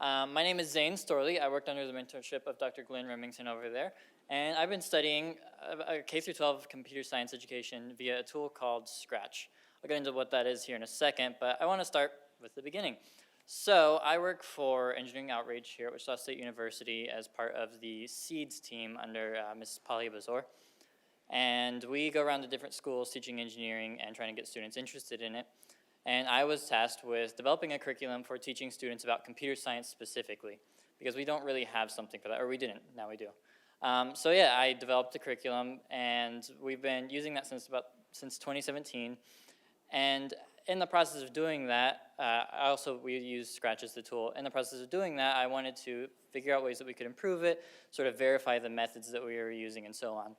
My name is Zane Storlie. I worked under the mentorship of Dr. Glyn Rimmington over there, and I've been studying K-12 computer science education via a tool called Scratch. I'll get into what that is here in a second, but I want to start with the beginning. So I work for engineering outreach here at Wichita State University as part of the SEEDS team under Ms. Polly Bazor. And we go around to different schools teaching engineering and trying to get students interested in it. And I was tasked with developing a curriculum for teaching students about computer science specifically, because we don't really have something for that, or we didn't, now we do. So yeah, I developed the curriculum, and we've been using that since 2017. And in the process of doing that, we use Scratch as the tool. In the process of doing that, I wanted to figure out ways that we could improve it, sort of verify the methods that we were using, and so on.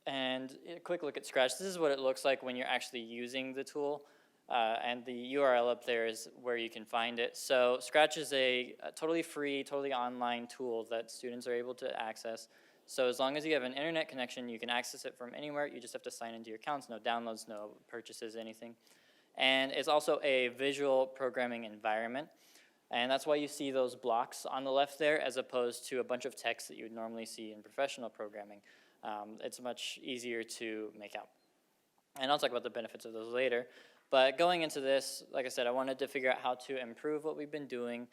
And a quick look at Scratch. This is what it looks like when you're actually using the tool, and the URL up there is where you can find it. So Scratch is a totally free, totally online tool that students are able to access. So as long as you have an internet connection, you can access it from anywhere. You just have to sign into your accounts, no downloads, no purchases, anything. And it's also a visual programming environment. And that's why you see those blocks on the left there as opposed to a bunch of text that you would normally see in professional programming. It's much easier to make out. And I'll talk about the benefits of those later. But going into this, like I said, I wanted to figure out how to improve what we've been doing,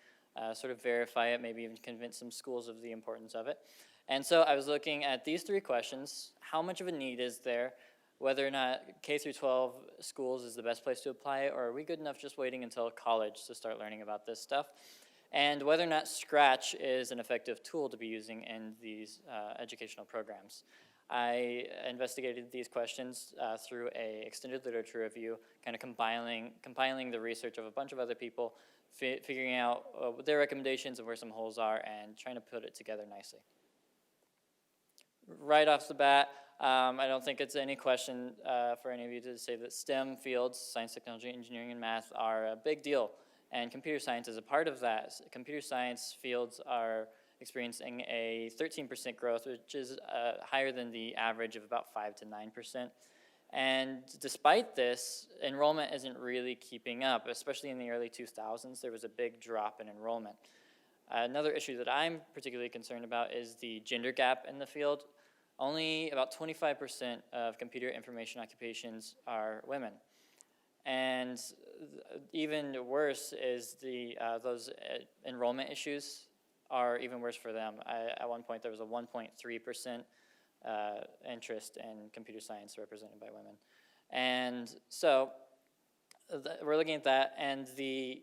sort of verify it, maybe even convince some schools of the importance of it. And so I was looking at these three questions. How much of a need is there? Whether or not K-12 schools is the best place to apply it, or are we good enough just waiting until college to start learning about this stuff? And whether or not Scratch is an effective tool to be using in these educational programs. I investigated these questions through an extended literature review, kind of compiling the research of a bunch of other people, figuring out their recommendations and where some holes are, and trying to put it together nicely. Right off the bat, I don't think it's any question for any of you to say that STEM fields, science, technology, engineering, and math, are a big deal. And computer science is a part of that. Computer science fields are experiencing a 13% growth, which is higher than the average of about 5 to 9%. And despite this, enrollment isn't really keeping up, especially in the early 2000s. There was a big drop in enrollment. Another issue that I'm particularly concerned about is the gender gap in the field. Only about 25% of computer information occupations are women. And even worse is those enrollment issues are even worse for them. At one point, there was a 1.3% interest in computer science represented by women. And so we're looking at that, and the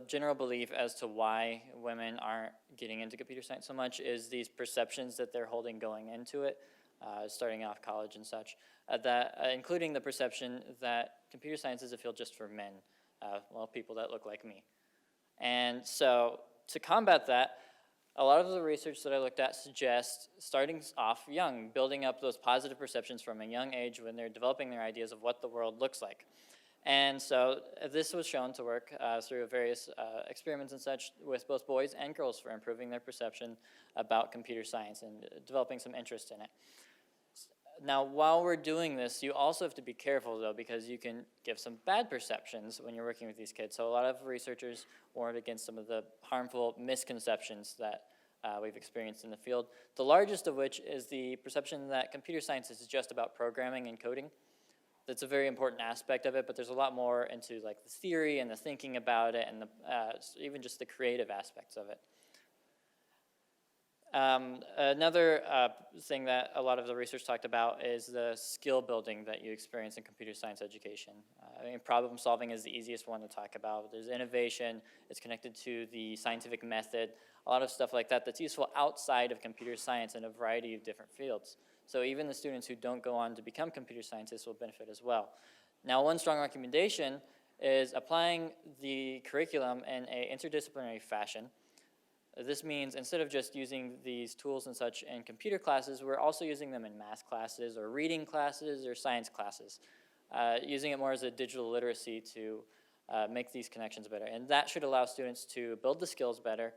general belief as to why women aren't getting into computer science so much is these perceptions that they're holding going into it, starting off college and such, including the perception that computer science is a field just for men, well, people that look like me. And so to combat that, a lot of the research that I looked at suggests starting off young, building up those positive perceptions from a young age when they're developing their ideas of what the world looks like. And so this was shown to work through various experiments and such with both boys and girls for improving their perception about computer science and developing some interest in it. Now, while we're doing this, you also have to be careful, though, because you can give some bad perceptions when you're working with these kids. So a lot of researchers warned against some of the harmful misconceptions that we've experienced in the field, the largest of which is the perception that computer science is just about programming and coding. That's a very important aspect of it, but there's a lot more into like the theory and the thinking about it and even just the creative aspects of it. Another thing that a lot of the research talked about is the skill building that you experience in computer science education. I mean, problem solving is the easiest one to talk about. There's innovation, it's connected to the scientific method, a lot of stuff like that that's useful outside of computer science in a variety of different fields. So even the students who don't go on to become computer scientists will benefit as well. Now, one strong recommendation is applying the curriculum in an interdisciplinary fashion. This means instead of just using these tools and such in computer classes, we're also using them in math classes or reading classes or science classes, using it more as a digital literacy to make these connections better. And that should allow students to build the skills better,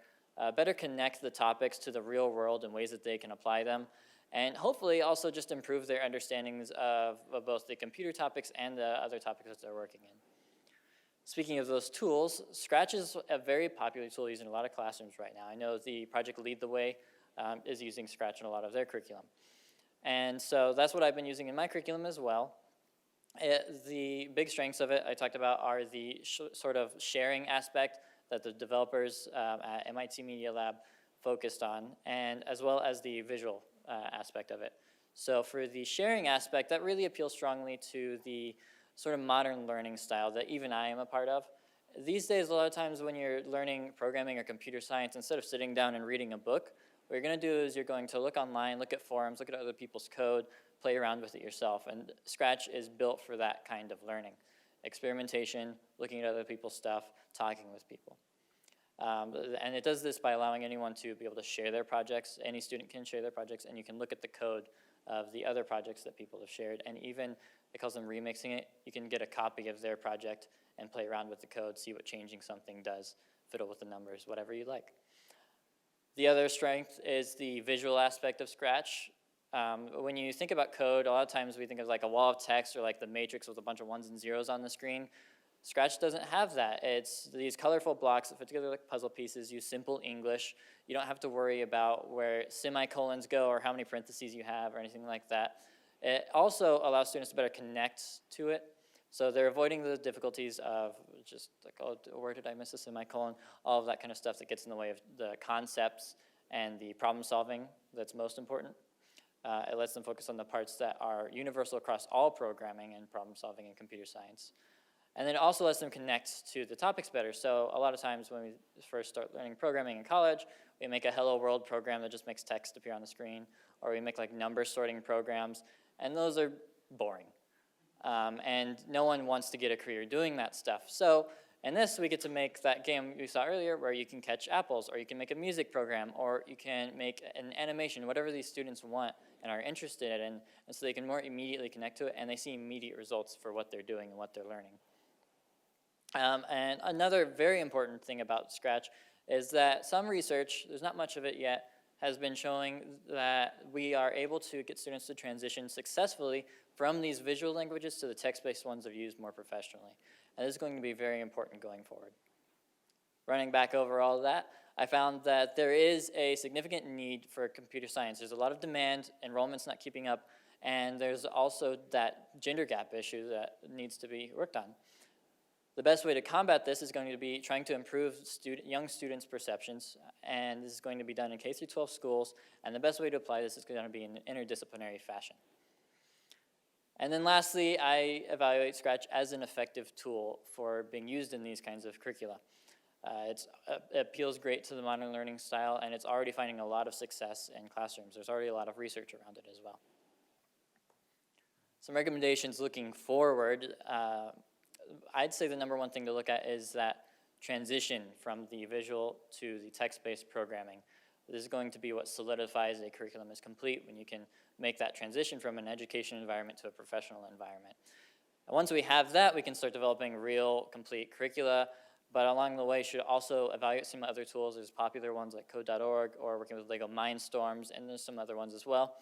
better connect the topics to the real world in ways that they can apply them, and hopefully also just improve their understandings of both the computer topics and the other topics that they're working in. Speaking of those tools, Scratch is a very popular tool used in a lot of classrooms right now. I know the project Lead the Way is using Scratch in a lot of their curriculum. And so that's what I've been using in my curriculum as well. The big strengths of it I talked about are the sort of sharing aspect that the developers at MIT Media Lab focused on, and as well as the visual aspect of it. So for the sharing aspect, that really appeals strongly to the sort of modern learning style that even I am a part of. These days, a lot of times when you're learning programming or computer science, instead of sitting down and reading a book, what you're going to do is you're going to look online, look at forums, look at other people's code, play around with it yourself. And Scratch is built for that kind of learning. Experimentation, looking at other people's stuff, talking with people. And it does this by allowing anyone to be able to share their projects. Any student can share their projects, and you can look at the code of the other projects that people have shared. And even, it calls them remixing it, you can get a copy of their project and play around with the code, see what changing something does, fiddle with the numbers, whatever you like. The other strength is the visual aspect of Scratch. When you think about code, a lot of times we think of like a wall of text or like the matrix with a bunch of ones and zeros on the screen. Scratch doesn't have that. It's these colorful blocks that fit together like puzzle pieces, use simple English. You don't have to worry about where semicolons go or how many parentheses you have or anything like that. It also allows students to better connect to it. So they're avoiding the difficulties of just like, oh, where did I miss a semicolon? All of that kind of stuff that gets in the way of the concepts and the problem solving that's most important. It lets them focus on the parts that are universal across all programming and problem solving in computer science. And then it also lets them connect to the topics better. So a lot of times when we first start learning programming in college, we make a hello world program that just makes text appear on the screen, or we make like number sorting programs, and those are boring. And no one wants to get a career doing that stuff. So in this, we get to make that game we saw earlier where you can catch apples, or you can make a music program, or you can make an animation, whatever these students want and are interested in, and so they can more immediately connect to it, and they see immediate results for what they're doing and what they're learning. And another very important thing about Scratch is that some research, there's not much of it yet, has been showing that we are able to get students to transition successfully from these visual languages to the text-based ones that are used more professionally. And this is going to be very important going forward. Running back over all of that, I found that there is a significant need for computer science. There's a lot of demand, enrollment's not keeping up, and there's also that gender gap issue that needs to be worked on. The best way to combat this is going to be trying to improve young students' perceptions, and this is going to be done in K-12 schools, and the best way to apply this is going to be in an interdisciplinary fashion. And then lastly, I evaluate Scratch as an effective tool for being used in these kinds of curricula. It appeals great to the modern learning style, and it's already finding a lot of success in classrooms. There's already a lot of research around it as well. Some recommendations looking forward. I'd say the number one thing to look at is that transition from the visual to the text-based programming. This is going to be what solidifies a curriculum as complete when you can make that transition from an education environment to a professional environment. And once we have that, we can start developing real, complete curricula, but along the way should also evaluate some other tools. There's popular ones like code.org or working with Lego Mindstorms, and there's some other ones as well.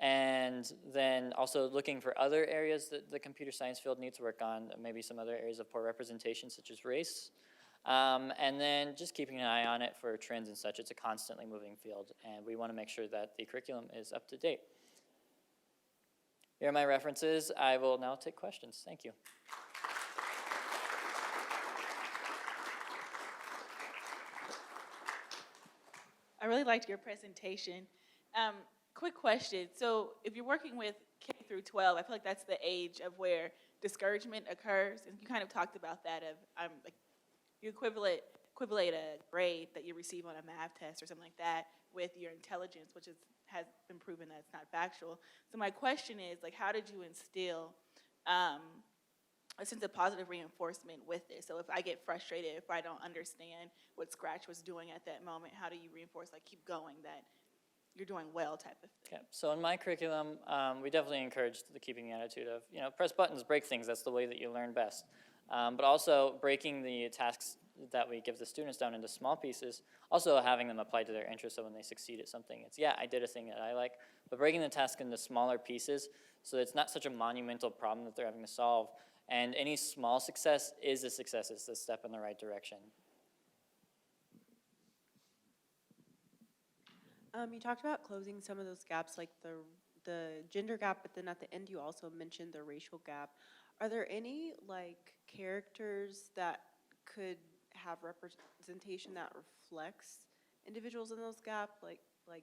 And then also looking for other areas that the computer science field needs to work on, maybe some other areas of poor representation such as race. And then just keeping an eye on it for trends and such. It's a constantly moving field, and we want to make sure that the curriculum is up to date. Here are my references. I will now take questions. Thank you. I really liked your presentation. Quick question. So if you're working with K through 12, I feel like that's the age of where discouragement occurs. And you kind of talked about that of like you equivalent a grade that you receive on a math test or something like that with your intelligence, which has been proven that it's not factual. So my question is, like, how did you instill a sense of positive reinforcement with this? So if I get frustrated, if I don't understand what Scratch was doing at that moment, how do you reinforce, like, keep going, that you're doing well type of thing? Okay. So in my curriculum, we definitely encourage the keeping attitude of, press buttons, break things. That's the way that you learn best. But also breaking the tasks that we give the students down into small pieces, also having them apply to their interests. So when they succeed at something, it's, yeah, I did a thing that I like, but breaking the task into smaller pieces so that it's not such a monumental problem that they're having to solve. And any small success is a success. It's a step in the right direction. You talked about closing some of those gaps, like the gender gap, but then at the end you also mentioned the racial gap. Are there any like characters that could have representation that reflects individuals in those gaps, like a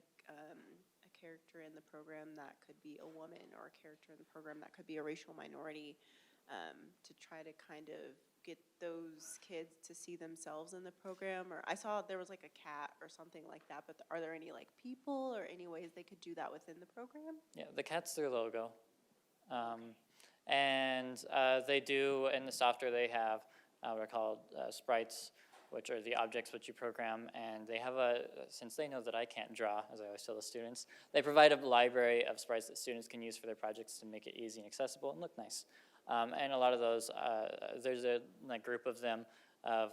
character in the program that could be a woman, or a character in the program that could be a racial minority, to try to kind of get those kids to see themselves in the program? Or I saw there was like a cat or something like that, but are there any like people or any ways they could do that within the program? Yeah, the cat's their logo. And they do, in the software they have what are called sprites, which are the objects which you program, and they have since they know that I can't draw, as I always tell the students, they provide a library of sprites that students can use for their projects to make it easy and accessible and look nice. And a lot of those, there's a group of them, of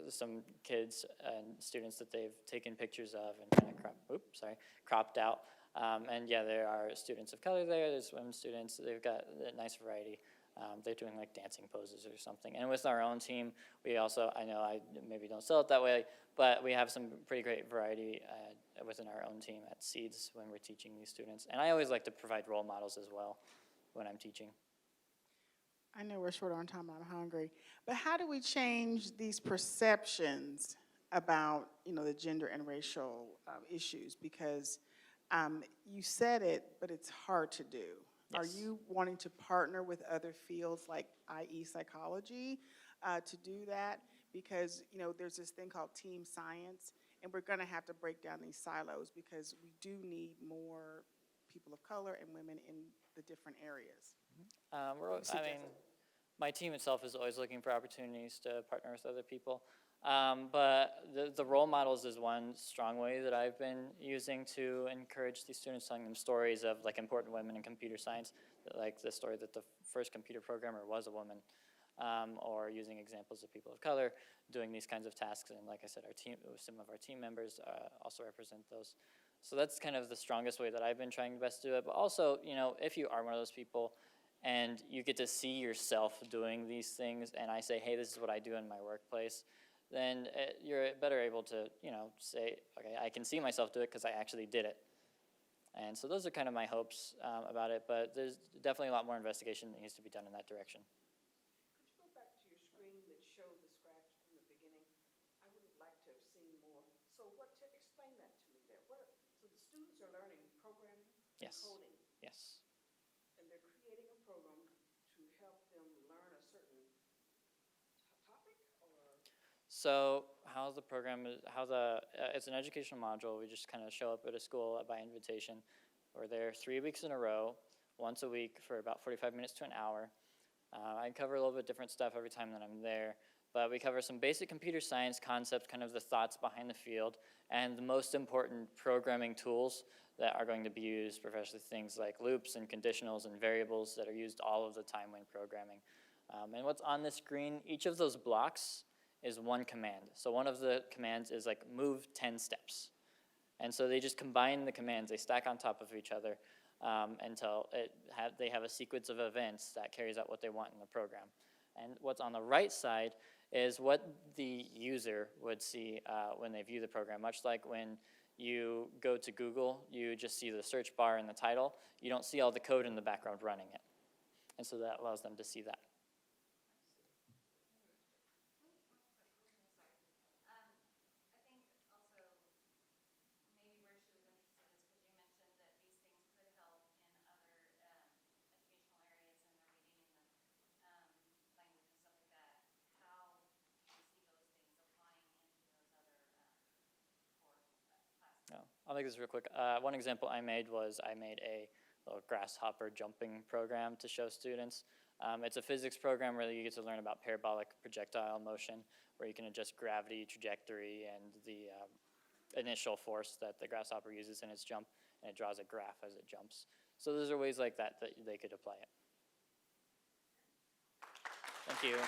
some kids and students that they've taken pictures of and kind of cropped out. And yeah, there are students of color there, there's women students, they've got a nice variety. They're doing like dancing poses or something. And with our own team, we also, I know I maybe don't sell it that way, but we have some pretty great variety within our own team at Seeds when we're teaching these students. And I always like to provide role models as well when I'm teaching. I know we're short on time and I'm hungry, but how do we change these perceptions about, the gender and racial issues? Because you said it, but it's hard to do. Yes. Are you wanting to partner with other fields like i.e. psychology to do that? Because, there's this thing called team science, and we're going to have to break down these silos because we do need more people of color and women in the different areas. My team itself is always looking for opportunities to partner with other people. But the role models is one strong way that I've been using to encourage these students, telling them stories of important women in computer science, like the story that the first computer programmer was a woman, or using examples of people of color doing these kinds of tasks. And like I said, some of our team members also represent those. So that's kind of the strongest way that I've been trying best to do it. But also, if you are one of those people and you get to see yourself doing these things, and I say, hey, this is what I do in my workplace, then you're better able to, say, okay, I can see myself do it because I actually did it. And so those are kind of my hopes about it, but there's definitely a lot more investigation that needs to be done in that direction. Could you go back to your screen that showed the scratch from the beginning? I would like to have seen more. So explain that to me there. So the students are learning programming and Yes. coding. Yes. And they're creating a program to help them learn a certain topic, or? So how the program is, it's an educational module. We just kind of show up at a school by invitation. We're there 3 weeks in a row, once a week for about 45 minutes to an hour. I cover a little bit different stuff every time that I'm there, but we cover some basic computer science concepts, kind of the thoughts behind the field, and the most important programming tools that are going to be used professionally, things like loops and conditionals and variables that are used all of the time when programming. And what's on the screen, each of those blocks is one command. So one of the commands is move 10 steps. And so they just combine the commands, they stack on top of each other until they have a sequence of events that carries out what they want in the program. And what's on the right side is what the user would see when they view the program, much like when you go to Google, you just see the search bar and the title. You don't see all the code in the background running it. And so that allows them to see that. I'll make this real quick. One example I made was I made a little grasshopper jumping program to show students. It's a physics program where you get to learn about parabolic projectile motion, where you can adjust gravity, trajectory, and the initial force that the grasshopper uses in its jump, and it draws a graph as it jumps. So those are ways like that they could apply it. Thank you.